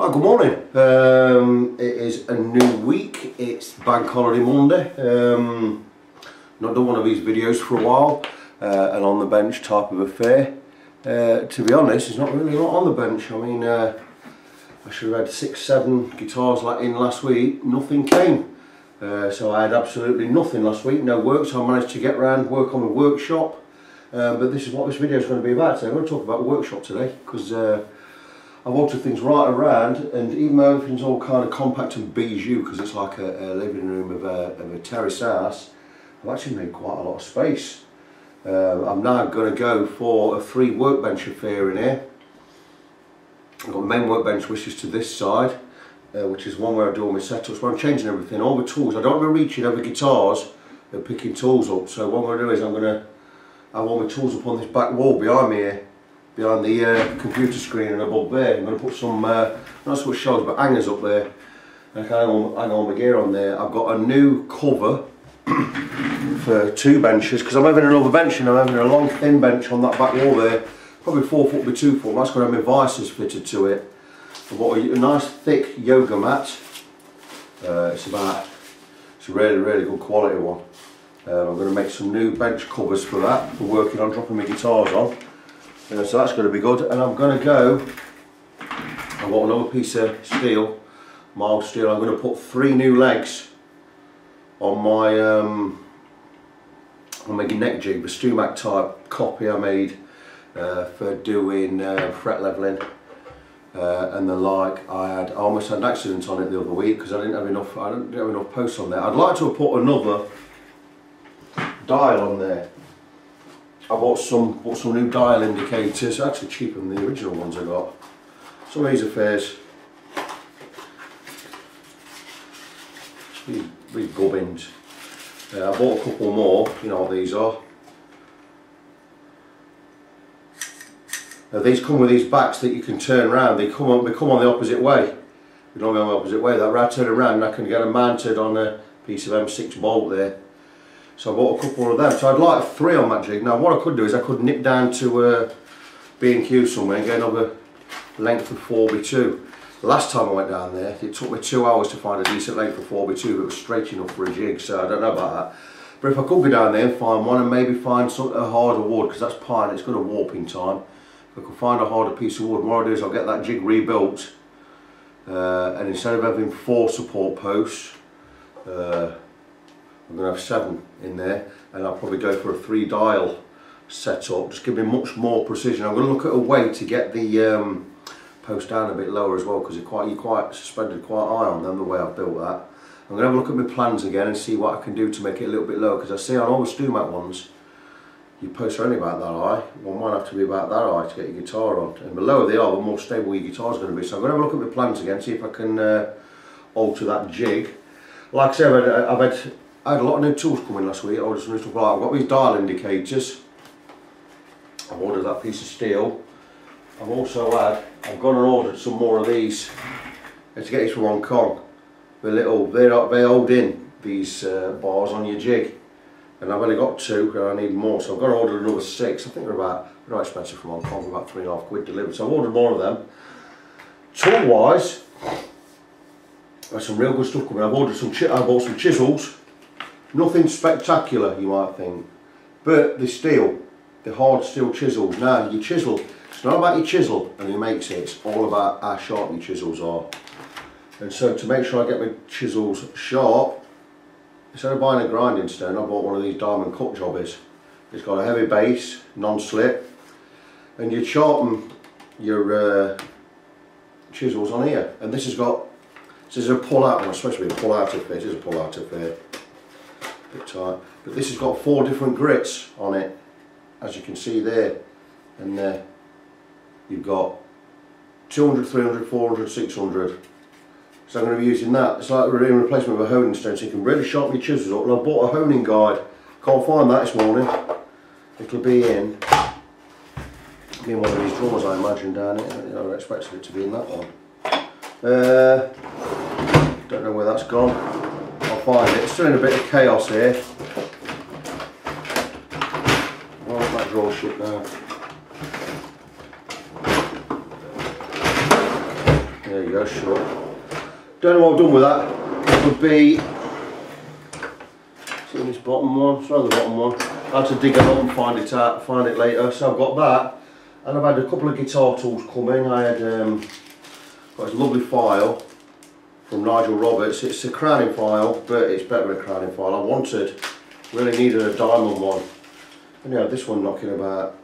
Right, good morning. It is a new week. It's Bank Holiday Monday. Not done one of these videos for a while. An on the bench type of affair. To be honest, it's not really a lot on the bench. I mean, I should have had 6-7 guitars in last week. Nothing came. So I had absolutely nothing last week. No work, so I managed to get around, work on the workshop. But this is what this video is going to be about today. I'm going to talk about the workshop today because I've altered things right around, and even though everything's all kind of compact and bijou because it's like a living room of a terrace house, I've actually made quite a lot of space. I'm now going to go for a 3 workbench affair in here. I've got a main workbench which is to this side, which is one where I do all my setups, where I'm changing everything, all the tools. I don't want to be reaching over guitars and picking tools up, so what I'm going to do is I'm going to have all my tools up on this back wall behind me here. Behind the computer screen and above there. I'm going to put some, not so much shelves, but hangers up there. I can hang all my gear on there. I've got a new cover for 2 benches because I'm having another bench and I'm having a long thin bench on that back wall there. Probably 4 foot by 2 foot. That's going to have my vices fitted to it. I've got a nice thick yoga mat. It's a really good quality one. I'm going to make some new bench covers for that, for working on dropping my guitars on. So that's going to be good, and I'm going to go, I've got another piece of steel, mild steel. I'm going to put 3 new legs on my neck jig, the Stumac type copy I made for doing fret leveling and the like. I almost had an accident on it the other week because I didn't have enough posts on there. I'd like to have put another dial on there. I bought some new dial indicators, actually cheaper than the original ones I got. Some of these affairs, these gubbins. I bought a couple more, you know what these are. Now these come with these backs that you can turn around. They come on the opposite way. They don't go on the opposite way. That right, turn around and I can get them mounted on a piece of M6 bolt there. So I bought a couple of them. So I'd like 3 on that jig. Now what I could do is I could nip down to B&Q somewhere and get another length of 4x2. The last time I went down there, it took me 2 hours to find a decent length of 4x2 that was straight enough for a jig, so I don't know about that. But if I could go down there and find one and maybe find a harder wood, because that's pine, it's going to warp in time. If I could find a harder piece of wood, what I'll do is I'll get that jig rebuilt, and instead of having 4 support posts, I'm going to have 7 in there, and I'll probably go for a 3 dial setup, just give me much more precision. I'm going to look at a way to get the post down a bit lower as well, because you're quite suspended quite high on them the way I've built that. I'm going to have a look at my plans again and see what I can do to make it a little bit lower, because I see on all the Stumac ones your posts are only about that high. One might have to be about that high to get your guitar on, and the lower they are the more stable your guitar is going to be. So I'm going to have a look at my plans again, see if I can alter that jig. Like I said, I had a lot of new tools coming last week. I've got these dial indicators. I've ordered that piece of steel. I've gone and ordered some more of these to get these from Hong Kong. They hold in these bars on your jig, and I've only got 2 and I need more, so I've got to order another 6. I think they're not expensive from Hong Kong, about £3.5 delivered. So I've ordered more of them. Tool wise, there's some real good stuff coming. I bought some chisels. Nothing spectacular, you might think, but the hard steel chisels. Now your chisel, it's not about your chisel and who makes it, it's all about how sharp your chisels are. And so to make sure I get my chisels sharp, instead of buying a grinding stone, I bought one of these diamond cut jobbers. It's got a heavy base, non-slip, and you sharpen your chisels on here. And this is a pull out one. It's supposed to be a pull out affair. It is a pull out affair. Bit tight, but this has got 4 different grits on it, as you can see there, and you've got 200, 300, 400, 600. So I'm going to be using that. It's like in replacement of a honing stone, so you can really sharpen your chisels up. And I bought a honing guide. Can't find that this morning. It'll be in one of these drawers, I imagine, down it. I expected it to be in that one. Don't know where that's gone. Find it. It's still in a bit of chaos here. Well, that drawer shut now. There you go, short. Don't know what I've done with that. It would be, see this bottom one, it's on the bottom one. I had to dig it up and find it out, find it later. So I've got that, and I've had a couple of guitar tools come in. I had got this lovely file from Nigel Roberts. It's a crowning file, but it's better than a crowning file. I really needed a diamond one. And yeah, this one knocking about.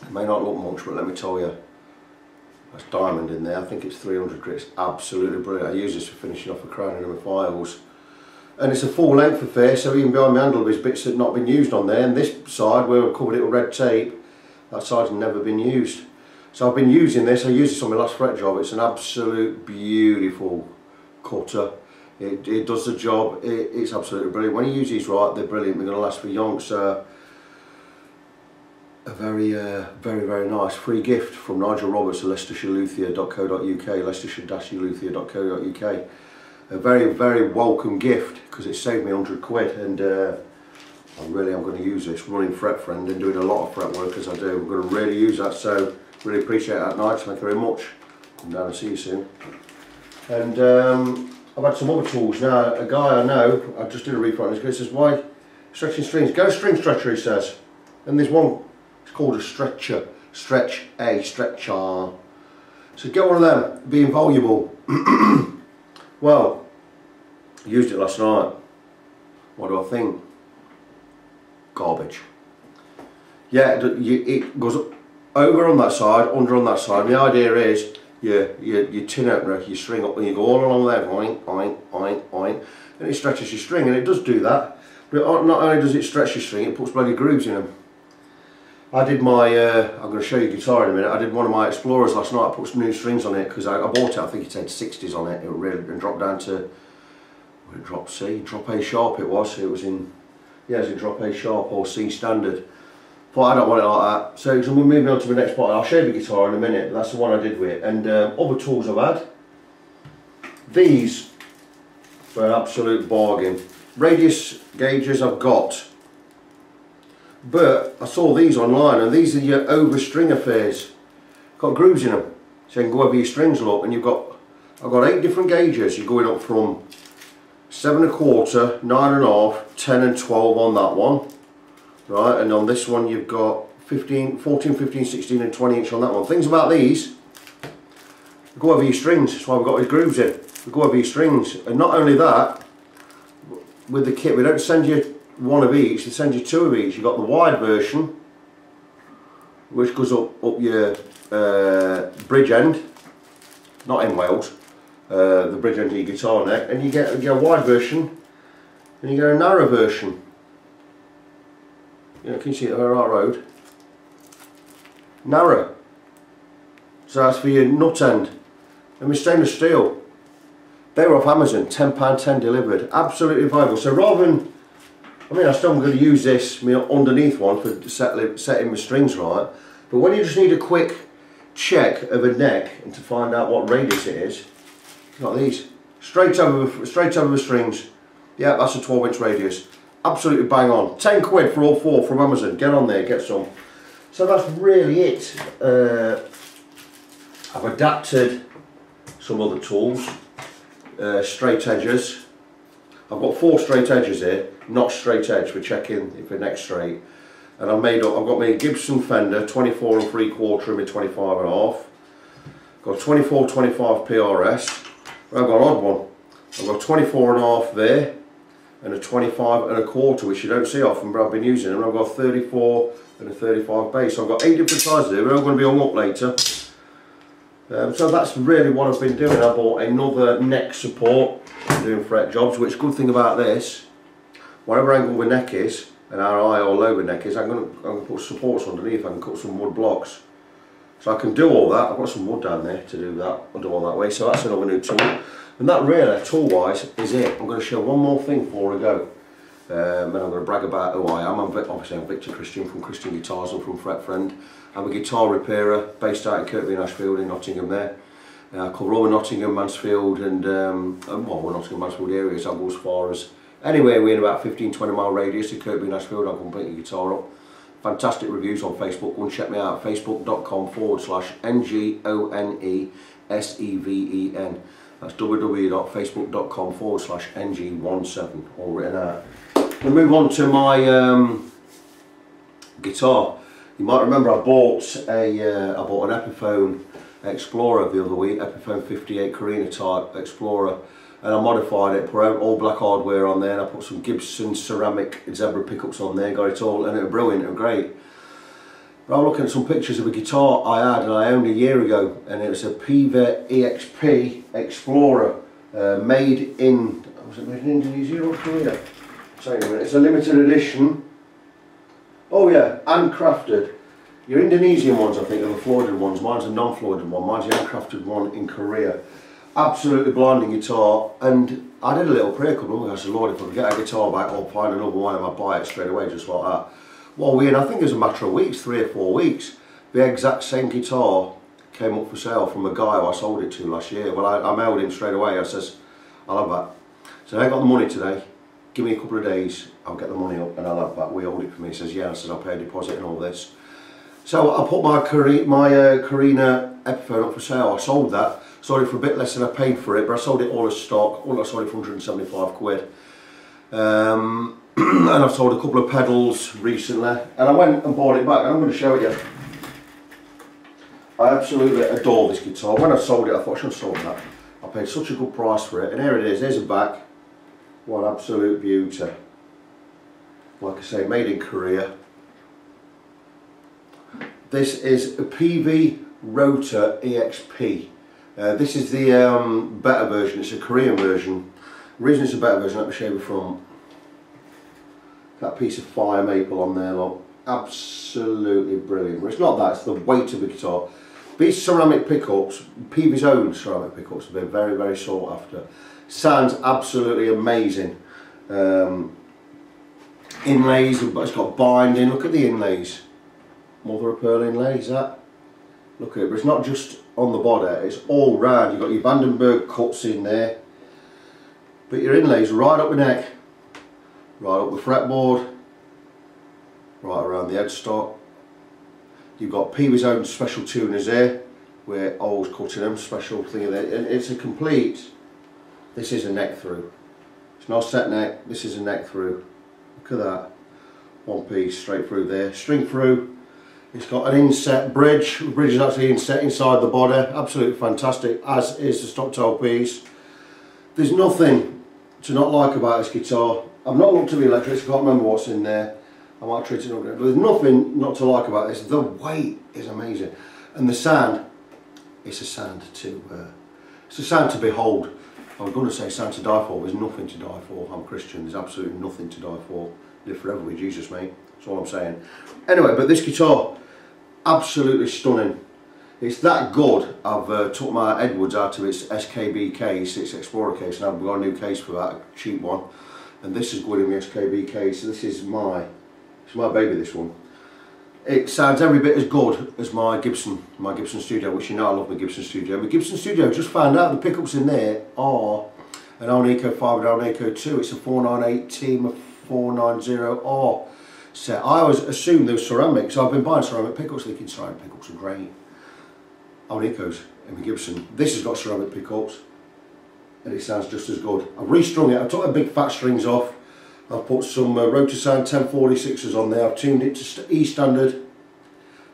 It may not look much, but let me tell you, that's diamond in there. I think it's 300 grit. It's absolutely brilliant. I use this for finishing off a crowning of my files. And it's a full length affair, so even behind my handle there's bits that have not been used on there. And this side, where I've covered it with red tape, that side's never been used. So I've been using this. I used this on my last fret job. It's an absolute beautiful cutter. It does the job. It's absolutely brilliant. When you use these right, they're brilliant. They're going to last for yonks. A very, very nice free gift from Nigel Roberts at leicestershireluthier.co.uk, leicestershire-luthier.co.uk. A very welcome gift, because it saved me 100 quid, and I'm going to use this running Fret Friend and doing a lot of fret work as I do. I'm going to really use that, so really appreciate that, Nigel. Thank you very much. Come down and see you soon. And I've had some other tools now. A guy I know, I just did a review on this, he says, why stretching strings? Go string stretcher, he says. And there's one, it's called a stretcher. Stretcher. So get one of them, be invaluable. Well, I used it last night. What do I think? Garbage. Yeah, it goes over on that side, under on that side. And the idea is, your tin opener, you string up and you go all along there, oink, oink, oink, oink, and it stretches your string, and it does do that. But not only does it stretch your string, it puts bloody grooves in them. I did my, I'm going to show you guitar in a minute, I did one of my Explorers last night. I put some new strings on it, because I bought it, I think it had 60s on it. It really dropped down to, drop C, drop A sharp it was in, yeah, it was in drop A sharp or C standard. But I don't want it like that. So we're moving on to the next part. I'll show you the guitar in a minute, but that's the one I did with it. And other tools I've had, these were an absolute bargain. Radius gauges I've got, but I saw these online, and these are your overstring affairs. Got grooves in them, so you can go over your strings up, and I've got 8 different gauges. You're going up from 7 1/4, 9 1/2, 10 and 12 on that one, right? And on this one you've got 14, 15, 16 and 20 inch on that one. Things about these, they go over your strings. That's why we've got these grooves in. They go over your strings, and not only that, with the kit we don't send you one of each, they send you 2 of each. You've got the wide version, which goes up your bridge end, not in Wales, the bridge end of your guitar neck, and you get a wide version and you get a narrow version. You know, can you see it on the right road? Narrow. So that's for your nut end. And with stainless steel. They were off Amazon, £10.10 delivered. Absolutely viable. So rather than, I mean, I'm still going to use this underneath one for setting my strings right, but when you just need a quick check of a neck and to find out what radius it is, like these, straight over the strings. Yeah, that's a 12-inch radius. Absolutely bang on. 10 quid for all 4 from Amazon. Get on there, get some. So that's really it. I've adapted some other tools. Straight edges. I've got 4 straight edges here, not straight edge for checking if the neck's straight. And I've got my Gibson Fender 24 3/4 and my 25 1/2. Got 24-25 PRS. I've got an odd one. I've got 24 1/2 there, and a 25 1/4, which you don't see often, but I've been using them. I've got 34 and a 35 bass. So I've got 8 different sizes here, but I'm going to be hung up later. So that's really what I've been doing. I bought another neck support, doing fret jobs, which good thing about this, whatever angle the neck is, and how high or low the neck is, I'm going to put supports underneath. I can cut some wood blocks. So I can do all that. I've got some wood down there to do that. I'll do all that way. So that's another new tool. And that really, tool-wise, is it. I'm going to show one more thing before I go. And I'm going to brag about who I am. Obviously I'm Victor Christian from Christian Guitars and from Fret Friend. I'm a guitar repairer based out in Kirkby and Ashfield in Nottingham there. I cover all the Nottingham, Mansfield and well, Nottingham, Mansfield areas. I go as far as anywhere within about 15-20 mile radius of Kirkby and Ashfield. I can pick your guitar up. fantastic reviews on Facebook. Go and check me out, facebook.com/NGONESEVEN. That's www.facebook.com/NG17, all written out. We'll move on to my guitar. You might remember I bought an Epiphone Explorer the other week, Epiphone 58 Carina type Explorer, and I modified it, put all black hardware on there, and I put some Gibson ceramic zebra pickups on there, got it all, and it was brilliant, it was great. But I'm looking at some pictures of a guitar I had and I owned a year ago, and it was a Piva EXP Explorer, made in, was it made in Indonesia or Korea? It's a limited edition. Oh yeah, handcrafted. Your Indonesian ones, I think, are the floyded ones. Mine's a non-floyded one. Mine's the handcrafted one in Korea. Absolutely blinding guitar. And I did a little prayer couple of weeks. I said, Lord, if I could get a guitar back, I'll find another one and I'll buy it straight away, just like that. Well, I think it was a matter of weeks, 3 or 4 weeks. The exact same guitar came up for sale from a guy who I sold it to last year. Well, I mailed him straight away. I says, I'll have that. So I ain't got the money today. Give me a couple of days, I'll get the money up and I'll have that. We hold it for me. He says, yeah. I says, I'll pay a deposit and all this. So I put my Carina Epiphone up for sale. I sold that. Sold it for a bit less than I paid for it, but I sold it all as stock. I sold it for 175 quid. And I've sold a couple of pedals recently. And I went and bought it back, and I'm going to show it you. I absolutely adore this guitar. When I sold it, I thought I should have sold that. I paid such a good price for it. And here it is. There's a back. What an absolute beauty. Like I say, made in Korea. This is a PV Rotor EXP. This is the better version. It's a Korean version. The reason it's a better version, let me show you from that piece of fire maple on there, look. Absolutely brilliant. Well, it's not that, it's the weight of the guitar. These ceramic pickups, PV's own ceramic pickups, have been very, very sought after. Sounds absolutely amazing. Inlays, but it's got binding. Look at the inlays. Mother of pearl inlays, that. Look at it, but it's not just on the body, it's all round. You've got your Vandenberg cuts in there, but your inlays right up the neck, right up the fretboard, right around the headstock. You've got PV's own special tuners there, we're always cutting them, special thing there, and it's a complete. This is a neck through. It's not a set neck, this is a neck through. Look at that. One piece straight through there. String through. It's got an inset bridge. The bridge is actually inset inside the body. Absolutely fantastic, as is the stock toe piece. There's nothing to not like about this guitar. I've not looked at the electrics, I can't remember what's in there. I might treat it up there. But there's nothing not to like about this. The weight is amazing. And the sound, it's a sound to behold. I was going to say sound to die for, there's nothing to die for. I'm Christian, there's absolutely nothing to die for. Live forever with Jesus, mate. That's all I'm saying. Anyway, but this guitar, absolutely stunning. It's that good, I've took my Edwards out of its SKB case, its Explorer case, and I've got a new case for that, a cheap one. And this is going in the SKB case. This is my baby, this one. It sounds every bit as good as my Gibson Studio, which you know I love my Gibson Studio. My Gibson Studio, just found out the pickups in there are an Alnico 5 and Alnico 2. It's a 498 team of 490R set. I always assumed they were ceramic, so I've been buying ceramic pickups thinking ceramic pickups are great. Alnicos in my Gibson. This has got ceramic pickups and it sounds just as good. I've restrung it, I took the big fat strings off. I've put some Rotor Sound 1046s on there. I've tuned it to E standard.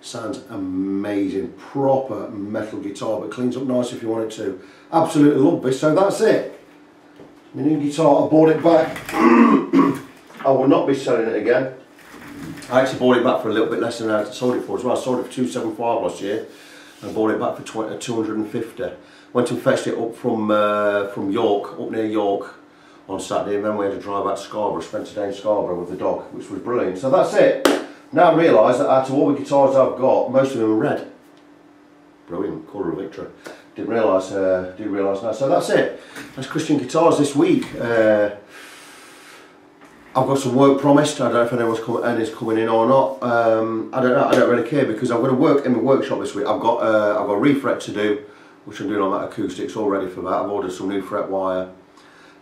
Sounds amazing. Proper metal guitar, but cleans up nice if you want it to. Absolutely love this. So that's it. My new guitar, I bought it back. I will not be selling it again. I actually bought it back for a little bit less than I sold it for as well. I sold it for 275 last year and bought it back for 250. Went and fetched it up from York, up near York, on Saturday, and then we had to drive out to Scarborough, spent a day in Scarborough with the dog, which was brilliant. So that's it. Now I realise that out of all the guitars I've got, most of them are red. Brilliant, colour of victory. Didn't realise, do realise now. So that's it. That's Christian Guitars this week. I've got some work promised. I don't know if anyone's coming in or not. I don't know. I don't really care because I'm going to work in my workshop this week. I've got a refret to do, which I'm doing on that acoustics. All ready for that. I've ordered some new fret wire.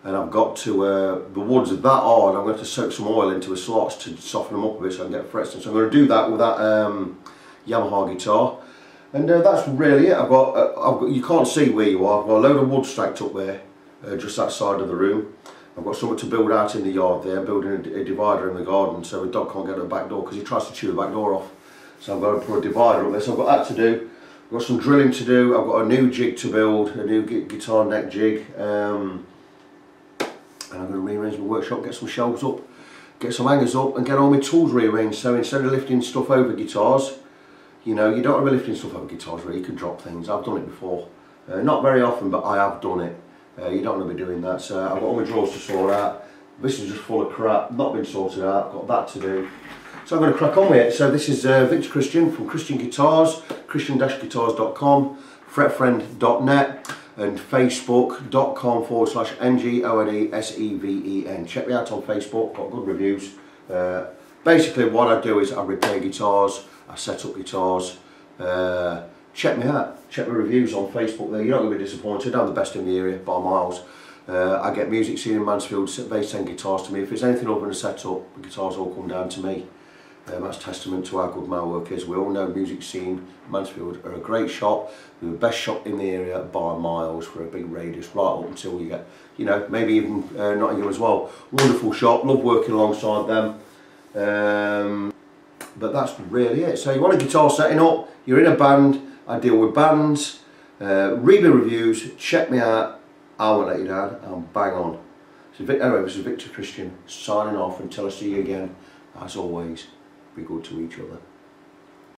and I've got to, the woods are that hard, I'm going to soak some oil into the slots to soften them up a bit so I can get frets. So I'm going to do that with that Yamaha guitar. And that's really it. I've got, you can't see where you are, I've got a load of wood stacked up there, just that side of the room. I've got something to build out in the yard there, building a divider in the garden so the dog can't get to the back door because he tries to chew the back door off. So I'm going to put a divider up there, so I've got that to do. I've got some drilling to do, I've got a new jig to build, a new guitar neck jig. And I'm going to rearrange my workshop, get some shelves up, get some hangers up and get all my tools rearranged. So instead of lifting stuff over guitars, you know, you don't want to be lifting stuff over guitars where you can drop things. I've done it before. Not very often, but I have done it. You don't want to be doing that. So I've got all my drawers to sort out. This is just full of crap, not been sorted out, got that to do. So I'm going to crack on with it. So this is Victor Christian from Christian Guitars, christian-guitars.com, fretfriend.net and facebook.com/NGONESEVEN. Check me out on Facebook, got good reviews. Basically what I do is I repair guitars, I set up guitars. Check me out, check my reviews on Facebook there, you're not going to be disappointed. I'm the best in the area by miles. I get music scene in Mansfield, they send guitars to me. If it's anything other than a setup, the guitars all come down to me. That's testament to how good my work is. We all know music scene Mansfield are a great shop. They're the best shop in the area by miles for a big radius, right up until you get, you know, maybe even Nottingham as well. Wonderful shop, love working alongside them. But that's really it. So you want a guitar setting up, you're in a band, I deal with bands, read my reviews, check me out, I won't let you down, I'm bang on. So anyway, this is Victor Christian signing off until I see you again. As always, be good to each other.